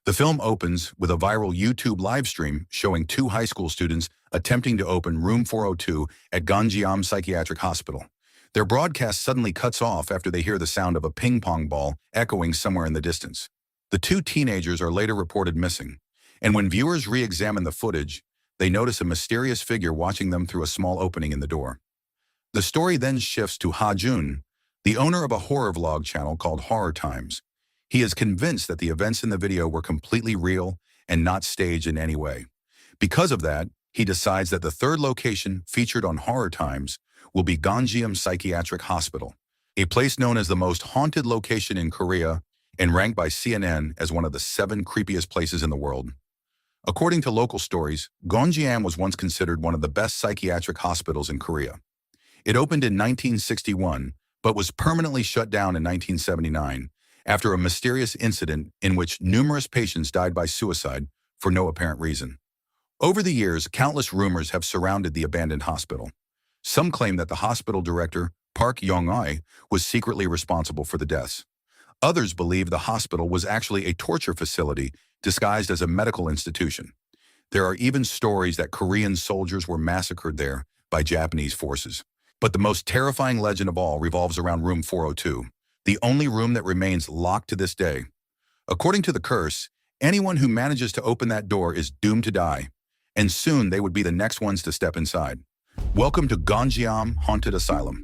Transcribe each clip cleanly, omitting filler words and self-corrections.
The film opens with a viral YouTube livestream showing two high school students attempting to open room 402 at Ganjiam Psychiatric Hospital. Their broadcast suddenly cuts off after they hear the sound of a ping pong ball echoing somewhere in the distance. The two teenagers are later reported missing, and when viewers re-examine the footage, they notice a mysterious figure watching them through a small opening in the door. The story then shifts to Ha Jun, the owner of a horror vlog channel called Horror Times. He is convinced that the events in the video were completely real and not staged in any way. Because of that, he decides that the third location featured on Horror Times will be Ganjiam Psychiatric Hospital, a place known as the most haunted location in Korea and ranked by CNN as one of the 7 creepiest places in the world. According to local stories, Ganjiam was once considered one of the best psychiatric hospitals in Korea. It opened in 1961, but was permanently shut down in 1979 after a mysterious incident in which numerous patients died by suicide for no apparent reason. Over the years, countless rumors have surrounded the abandoned hospital. Some claim that the hospital director, Park Yong-ai, was secretly responsible for the deaths. Others believe the hospital was actually a torture facility disguised as a medical institution. There are even stories that Korean soldiers were massacred there by Japanese forces. But the most terrifying legend of all revolves around room 402, the only room that remains locked to this day. According to the curse, anyone who manages to open that door is doomed to die, and soon they would be the next ones to step inside. Welcome to Ganjiam Haunted Asylum.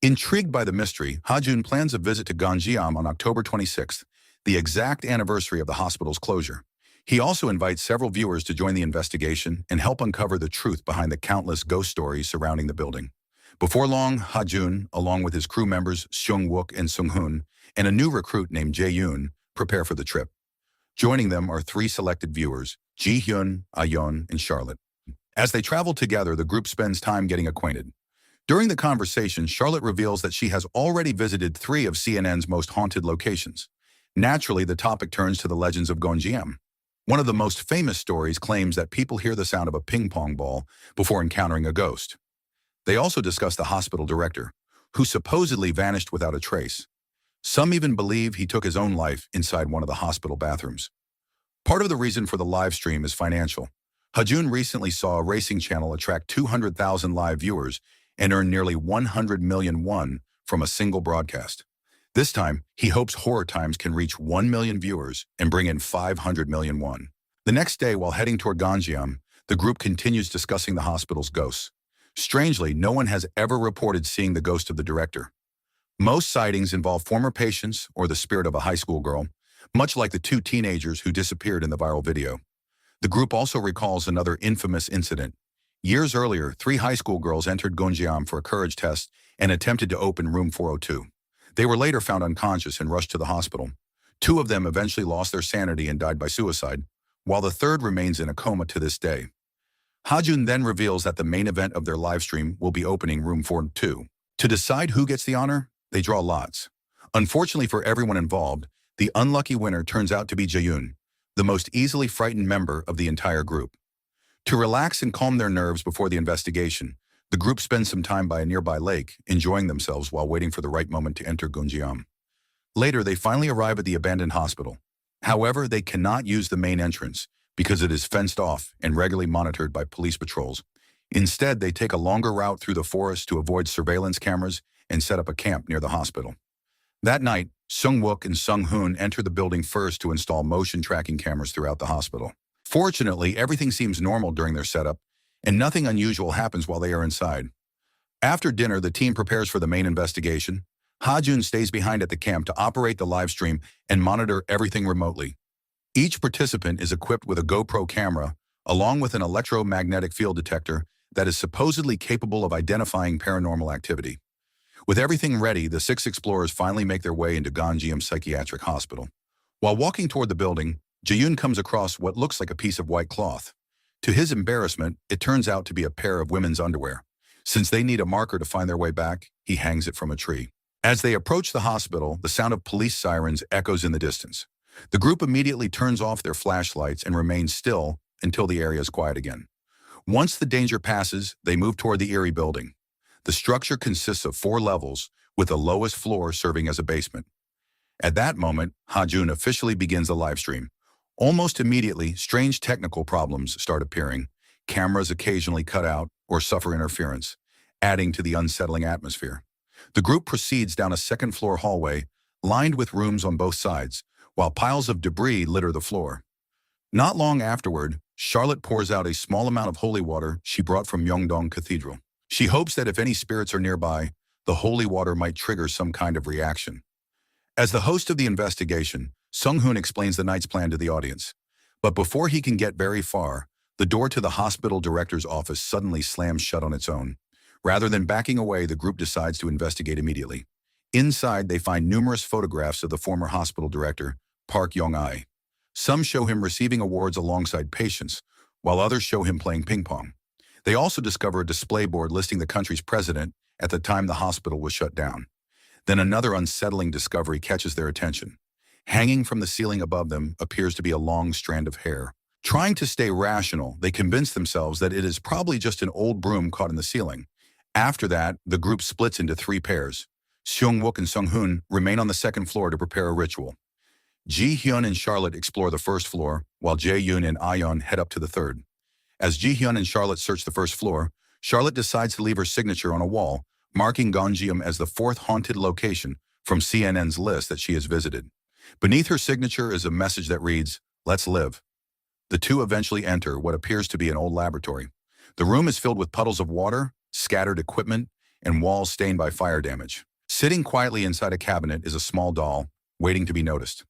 Intrigued by the mystery, Ha-jun plans a visit to Ganjiam on October 26th, the exact anniversary of the hospital's closure. He also invites several viewers to join the investigation and help uncover the truth behind the countless ghost stories surrounding the building. Before long, Ha-jun, along with his crew members Seung-wook and Sung-hoon, and a new recruit named Jae-yoon, prepare for the trip. Joining them are 3 selected viewers, Ji-hyun, Ah-yeon, and Charlotte. As they travel together, the group spends time getting acquainted. During the conversation, Charlotte reveals that she has already visited 3 of CNN's most haunted locations. Naturally, the topic turns to the legends of Ganjiam. One of the most famous stories claims that people hear the sound of a ping pong ball before encountering a ghost. They also discuss the hospital director, who supposedly vanished without a trace. Some even believe he took his own life inside one of the hospital bathrooms. Part of the reason for the live stream is financial. Ha-jun recently saw a racing channel attract 200,000 live viewers and earn nearly 100 million won from a single broadcast. This time, he hopes Horror Times can reach 1 million viewers and bring in 500 million won. The next day, while heading toward Ganjiam, the group continues discussing the hospital's ghosts. Strangely, no one has ever reported seeing the ghost of the director. Most sightings involve former patients or the spirit of a high school girl, much like the 2 teenagers who disappeared in the viral video. The group also recalls another infamous incident. Years earlier, 3 high school girls entered Ganjiam for a courage test and attempted to open room 402. They were later found unconscious and rushed to the hospital. 2 of them eventually lost their sanity and died by suicide, while the third remains in a coma to this day. Ha-jun then reveals that the main event of their livestream will be opening room 402. To decide who gets the honor, they draw lots. Unfortunately for everyone involved, the unlucky winner turns out to be Jae-yoon, the most easily frightened member of the entire group. To relax and calm their nerves before the investigation, the group spends some time by a nearby lake, enjoying themselves while waiting for the right moment to enter Ganjiam. Later, they finally arrive at the abandoned hospital. However, they cannot use the main entrance because it is fenced off and regularly monitored by police patrols. Instead, they take a longer route through the forest to avoid surveillance cameras and set up a camp near the hospital. That night, Seung-wook and Sung-hoon enter the building first to install motion tracking cameras throughout the hospital. Fortunately, everything seems normal during their setup, and nothing unusual happens while they are inside. After dinner, the team prepares for the main investigation. Ha-jun stays behind at the camp to operate the live stream and monitor everything remotely. Each participant is equipped with a GoPro camera, along with an electromagnetic field detector that is supposedly capable of identifying paranormal activity. With everything ready, the 6 explorers finally make their way into Ganjiam Psychiatric Hospital. While walking toward the building, Jae-yoon comes across what looks like a piece of white cloth. To his embarrassment, it turns out to be a pair of women's underwear. Since they need a marker to find their way back, he hangs it from a tree. As they approach the hospital, the sound of police sirens echoes in the distance. The group immediately turns off their flashlights and remains still until the area is quiet again. Once the danger passes, they move toward the eerie building. The structure consists of 4 levels, with the lowest floor serving as a basement. At that moment, Ha-jun officially begins the live stream. Almost immediately, strange technical problems start appearing. Cameras occasionally cut out or suffer interference, adding to the unsettling atmosphere. The group proceeds down a second-floor hallway, lined with rooms on both sides, while piles of debris litter the floor. Not long afterward, Charlotte pours out a small amount of holy water she brought from Myeongdong Cathedral. She hopes that if any spirits are nearby, the holy water might trigger some kind of reaction. As the host of the investigation, Sung-hoon explains the night's plan to the audience. But before he can get very far, the door to the hospital director's office suddenly slams shut on its own. Rather than backing away, the group decides to investigate immediately. Inside, they find numerous photographs of the former hospital director, Park Yong-ai. Some show him receiving awards alongside patients, while others show him playing ping pong. They also discover a display board listing the country's president at the time the hospital was shut down. Then another unsettling discovery catches their attention. Hanging from the ceiling above them appears to be a long strand of hair. Trying to stay rational, they convince themselves that it is probably just an old broom caught in the ceiling. After that, the group splits into three pairs. Seung-wook and Sung-hoon remain on the second floor to prepare a ritual. Ji-hyun and Charlotte explore the first floor, while Jae-yoon and Ah-yeon head up to the third. As Ji-hyun and Charlotte search the first floor, Charlotte decides to leave her signature on a wall, marking Ganjiam as the fourth haunted location from CNN's list that she has visited. Beneath her signature is a message that reads, "Let's live." The two eventually enter what appears to be an old laboratory. The room is filled with puddles of water, scattered equipment, and walls stained by fire damage. Sitting quietly inside a cabinet is a small doll, waiting to be noticed.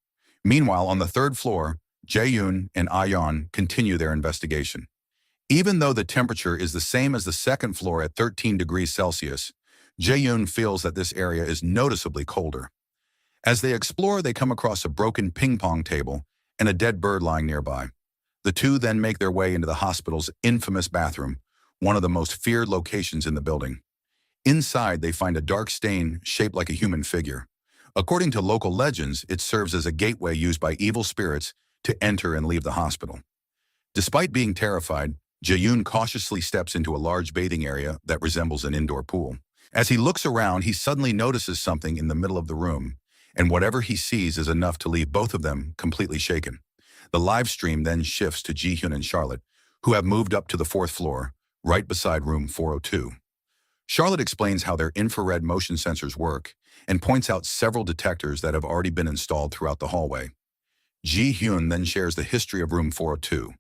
Meanwhile, on the third floor, Jae-yoon and Ah-yeon continue their investigation. Even though the temperature is the same as the second floor at 13 degrees Celsius, Jae-yoon feels that this area is noticeably colder. As they explore, they come across a broken ping pong table and a dead bird lying nearby. The two then make their way into the hospital's infamous bathroom, one of the most feared locations in the building. Inside, they find a dark stain shaped like a human figure. According to local legends, it serves as a gateway used by evil spirits to enter and leave the hospital. Despite being terrified, Jae-yoon cautiously steps into a large bathing area that resembles an indoor pool. As he looks around, he suddenly notices something in the middle of the room, and whatever he sees is enough to leave both of them completely shaken. The live stream then shifts to Ji-hyun and Charlotte, who have moved up to the fourth floor, right beside room 402. Charlotte explains how their infrared motion sensors work and points out several detectors that have already been installed throughout the hallway. Ji-hyun then shares the history of room 402.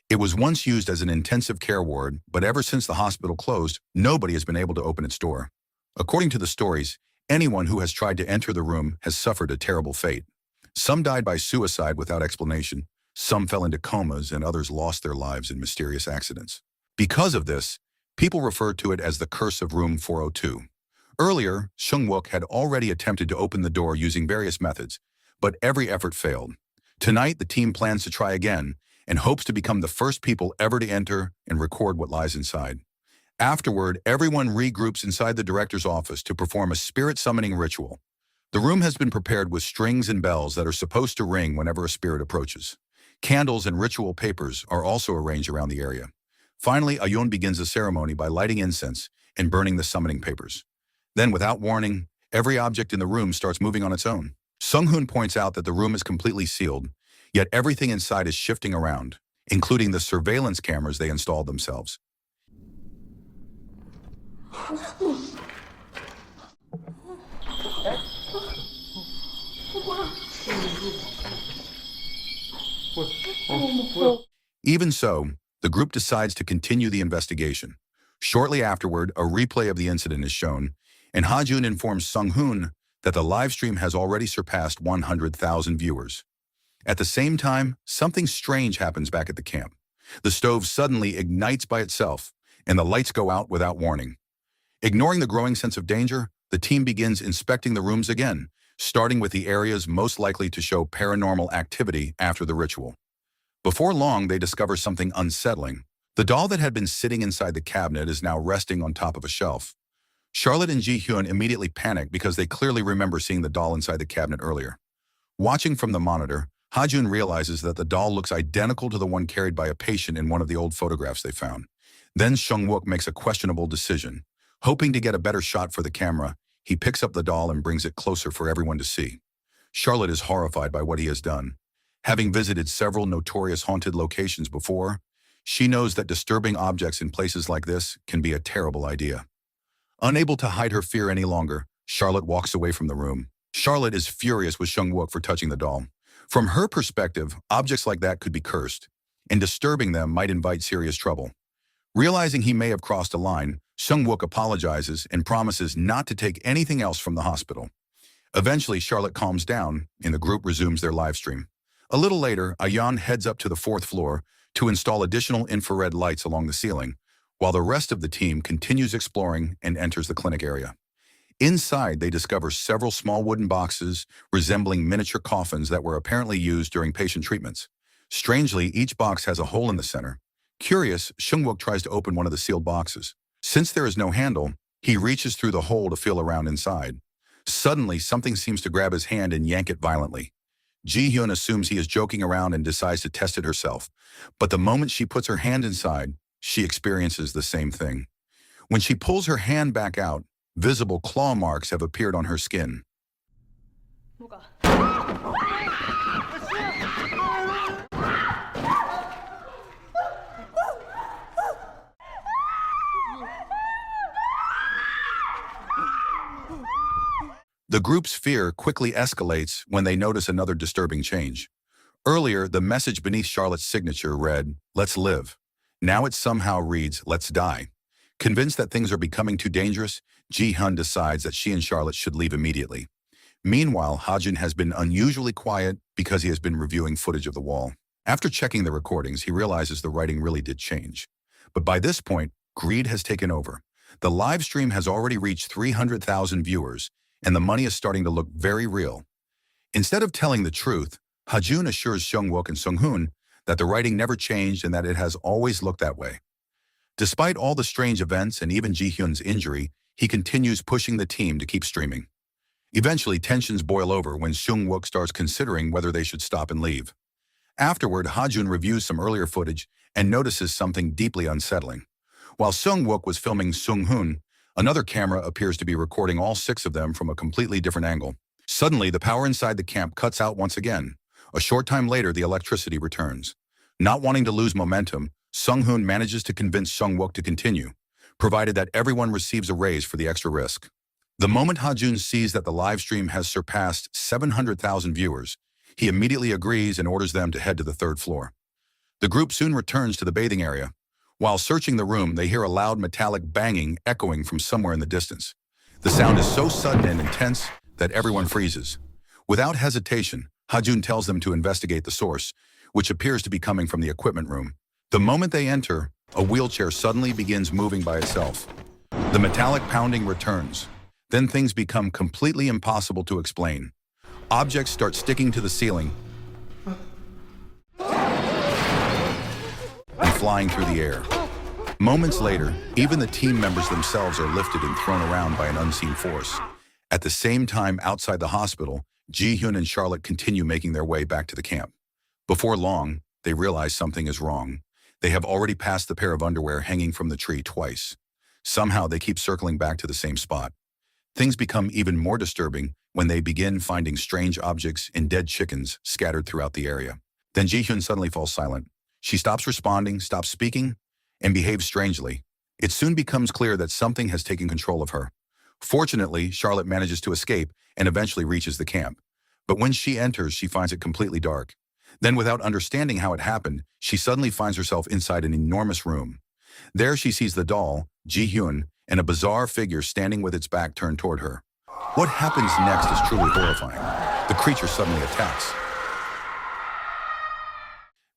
It was once used as an intensive care ward, but ever since the hospital closed, nobody has been able to open its door. According to the stories, anyone who has tried to enter the room has suffered a terrible fate. Some died by suicide without explanation, some fell into comas, and others lost their lives in mysterious accidents. Because of this, people refer to it as the curse of room 402. Earlier, Sung-wook had already attempted to open the door using various methods, but every effort failed. Tonight, the team plans to try again and hopes to become the first people ever to enter and record what lies inside. Afterward, everyone regroups inside the director's office to perform a spirit summoning ritual. The room has been prepared with strings and bells that are supposed to ring whenever a spirit approaches. Candles and ritual papers are also arranged around the area. Finally, Ah-yeon begins the ceremony by lighting incense and burning the summoning papers. Then, without warning, every object in the room starts moving on its own. Sung-hoon points out that the room is completely sealed, yet everything inside is shifting around, including the surveillance cameras they installed themselves. Even so, the group decides to continue the investigation. Shortly afterward, a replay of the incident is shown, and Ha-jun informs Sung-hoon that the live stream has already surpassed 100,000 viewers. At the same time, something strange happens back at the camp. The stove suddenly ignites by itself, and the lights go out without warning. Ignoring the growing sense of danger, the team begins inspecting the rooms again, starting with the areas most likely to show paranormal activity after the ritual. Before long, they discover something unsettling. The doll that had been sitting inside the cabinet is now resting on top of a shelf. Charlotte and Ji-hyun immediately panic because they clearly remember seeing the doll inside the cabinet earlier. Watching from the monitor, Ha-jun realizes that the doll looks identical to the one carried by a patient in one of the old photographs they found. Then Sung-wook makes a questionable decision. Hoping to get a better shot for the camera, he picks up the doll and brings it closer for everyone to see. Charlotte is horrified by what he has done. Having visited several notorious haunted locations before, she knows that disturbing objects in places like this can be a terrible idea. Unable to hide her fear any longer, Charlotte walks away from the room. Charlotte is furious with Seung-wook for touching the doll. From her perspective, objects like that could be cursed, and disturbing them might invite serious trouble. Realizing he may have crossed a line, Seung-wook apologizes and promises not to take anything else from the hospital. Eventually, Charlotte calms down, and the group resumes their live stream. A little later, Ayan heads up to the 4th floor to install additional infrared lights along the ceiling, while the rest of the team continues exploring and enters the clinic area. Inside, they discover several small wooden boxes resembling miniature coffins that were apparently used during patient treatments. Strangely, each box has a hole in the center. Curious, Seung-wook tries to open one of the sealed boxes. Since there is no handle, he reaches through the hole to feel around inside. Suddenly, something seems to grab his hand and yank it violently. Ji-hyun assumes he is joking around and decides to test it herself. But the moment she puts her hand inside, she experiences the same thing. When she pulls her hand back out, visible claw marks have appeared on her skin. The group's fear quickly escalates when they notice another disturbing change. Earlier, the message beneath Charlotte's signature read, "Let's live." Now it somehow reads, "Let's die." Convinced that things are becoming too dangerous, Ji-hyun decides that she and Charlotte should leave immediately. Meanwhile, Hajun has been unusually quiet because he has been reviewing footage of the wall. After checking the recordings, he realizes the writing really did change. But by this point, greed has taken over. The live stream has already reached 300,000 viewers, and the money is starting to look very real. Instead of telling the truth, Hajun assures Seung-wook and Sung-hoon that the writing never changed and that it has always looked that way. Despite all the strange events and even Ji-hyun's injury, he continues pushing the team to keep streaming. Eventually, tensions boil over when Seung-wook starts considering whether they should stop and leave. Afterward, Hajun reviews some earlier footage and notices something deeply unsettling. While Seung-wook was filming Sung-hoon, another camera appears to be recording all 6 of them from a completely different angle. Suddenly, the power inside the camp cuts out once again. A short time later, the electricity returns. Not wanting to lose momentum, Sung-hoon manages to convince Seung-wook to continue, provided that everyone receives a raise for the extra risk. The moment Hajun sees that the live stream has surpassed 700,000 viewers, he immediately agrees and orders them to head to the 3rd floor. The group soon returns to the bathing area. While searching the room, they hear a loud metallic banging echoing from somewhere in the distance. The sound is so sudden and intense that everyone freezes. Without hesitation, Hajun tells them to investigate the source, which appears to be coming from the equipment room. The moment they enter, a wheelchair suddenly begins moving by itself. The metallic pounding returns. Then things become completely impossible to explain. Objects start sticking to the ceiling and flying through the air. Moments later, even the team members themselves are lifted and thrown around by an unseen force. At the same time, outside the hospital, Ji-hyun and Charlotte continue making their way back to the camp. Before long, they realize something is wrong. They have already passed the pair of underwear hanging from the tree twice. Somehow, they keep circling back to the same spot. Things become even more disturbing when they begin finding strange objects and dead chickens scattered throughout the area. Then Ji-hyun suddenly falls silent. She stops responding, stops speaking, and behaves strangely. It soon becomes clear that something has taken control of her. Fortunately, Charlotte manages to escape and eventually reaches the camp. But when she enters, she finds it completely dark. Then, without understanding how it happened, she suddenly finds herself inside an enormous room. There she sees the doll, Ji-hyun, and a bizarre figure standing with its back turned toward her. What happens next is truly horrifying. The creature suddenly attacks.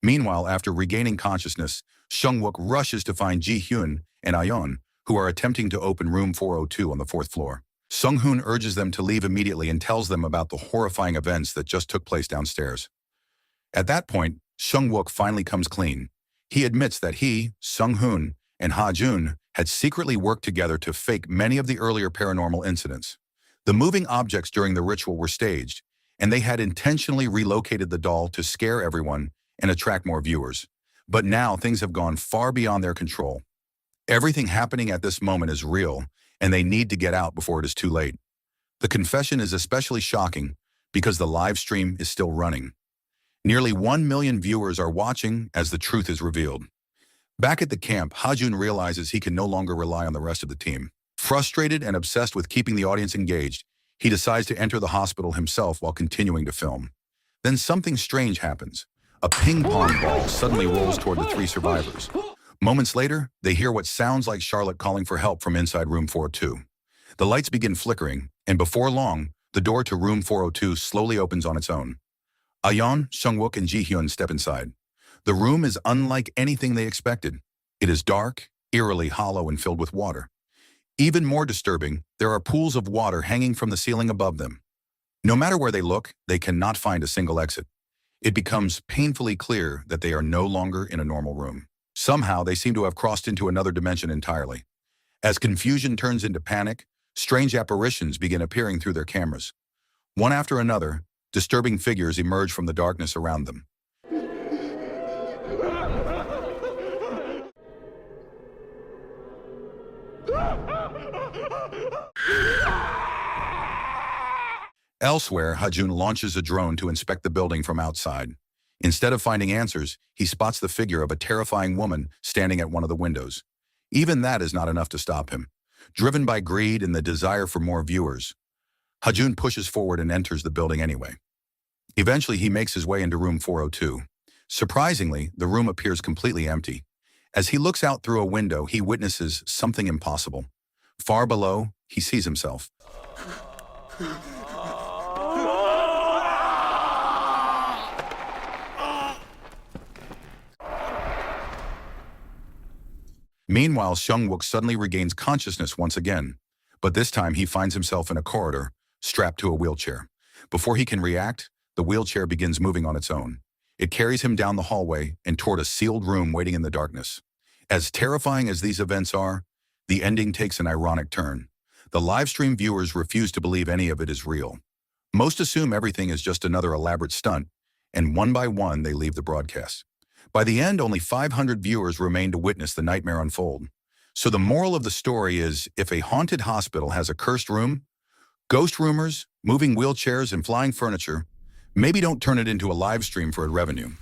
Meanwhile, after regaining consciousness, Seung-wook rushes to find Ji-hyun and Ayeon, who are attempting to open room 402 on the 4th floor. Sung-hoon urges them to leave immediately and tells them about the horrifying events that just took place downstairs. At that point, Seung-wook finally comes clean. He admits that he, Sung-hoon, and Ha-jun had secretly worked together to fake many of the earlier paranormal incidents. The moving objects during the ritual were staged, and they had intentionally relocated the doll to scare everyone and attract more viewers. But now things have gone far beyond their control. Everything happening at this moment is real, and they need to get out before it is too late. The confession is especially shocking because the live stream is still running. Nearly 1 million viewers are watching as the truth is revealed. Back at the camp, Hajun realizes he can no longer rely on the rest of the team. Frustrated and obsessed with keeping the audience engaged, he decides to enter the hospital himself while continuing to film. Then something strange happens. A ping pong ball suddenly rolls toward the three survivors. Moments later, they hear what sounds like Charlotte calling for help from inside room 402. The lights begin flickering, and before long, the door to room 402 slowly opens on its own. Ayeon, Seungwook, and Jihyun step inside. The room is unlike anything they expected. It is dark, eerily hollow, and filled with water. Even more disturbing, there are pools of water hanging from the ceiling above them. No matter where they look, they cannot find a single exit. It becomes painfully clear that they are no longer in a normal room. Somehow, they seem to have crossed into another dimension entirely. As confusion turns into panic, strange apparitions begin appearing through their cameras. One after another, disturbing figures emerge from the darkness around them. Elsewhere, Hajun launches a drone to inspect the building from outside. Instead of finding answers, he spots the figure of a terrifying woman standing at one of the windows. Even that is not enough to stop him. Driven by greed and the desire for more viewers, Hajun pushes forward and enters the building anyway. Eventually, he makes his way into room 402. Surprisingly, the room appears completely empty. As he looks out through a window, he witnesses something impossible. Far below, he sees himself. Meanwhile, Seungwook suddenly regains consciousness once again, but this time he finds himself in a corridor, strapped to a wheelchair. Before he can react, the wheelchair begins moving on its own. It carries him down the hallway and toward a sealed room waiting in the darkness. As terrifying as these events are, the ending takes an ironic turn. The livestream viewers refuse to believe any of it is real. Most assume everything is just another elaborate stunt, and one by one they leave the broadcast. By the end, only 500 viewers remain to witness the nightmare unfold. So the moral of the story is, if a haunted hospital has a cursed room, ghost rumors, moving wheelchairs, and flying furniture, maybe don't turn it into a live stream for revenue.